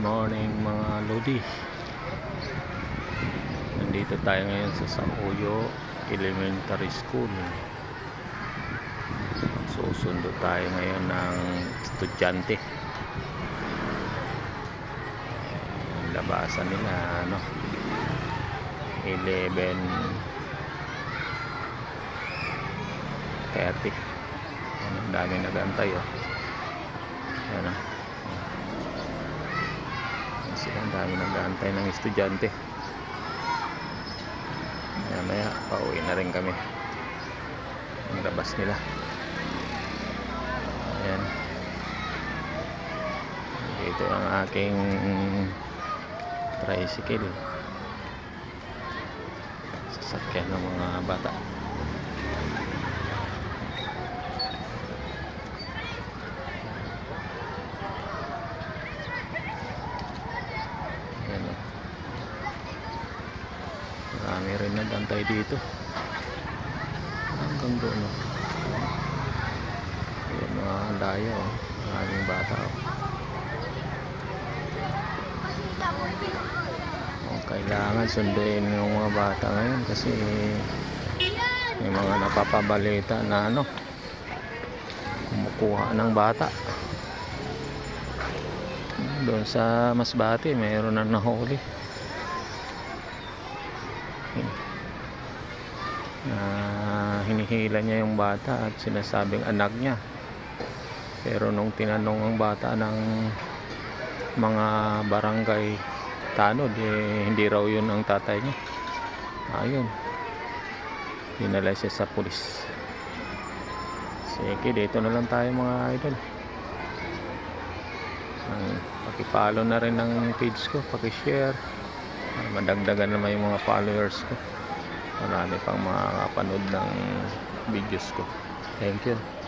Morning mga Lodi. Nandito tayo ngayon sa Sauyo Elementary School. Susundo tayo ngayon ng estudyante. Labasan nila 11:30. Ang dami nag-aantay Ayan sila, ang dami nag-aantay ng estudyante. Maya pauwi na rin kami. Ang labas nila. Ayan. Dito ang aking tricycle. Sasakyan ng mga bata. Ayan. Marami rin nag-antay dito. Hanggang doon Ayan mga layo maraming bata Kailangan sunduin yung mga bata ngayon kasi may mga napapabalita na kumukuha ng bata doon sa Masbate. Mayroon na nahuli hinihila niya yung bata at sinasabing anak niya, pero nung tinanong ang bata ng mga barangay tanod, hindi raw yun ang tatay niya. Ayun, dinala siya sa pulis. Sige, dito na lang tayo mga idol. Pakipollow na rin ng page ko, pakishare, madagdagan naman yung mga followers ko. Marami pang makakapanood ng videos ko. Thank you.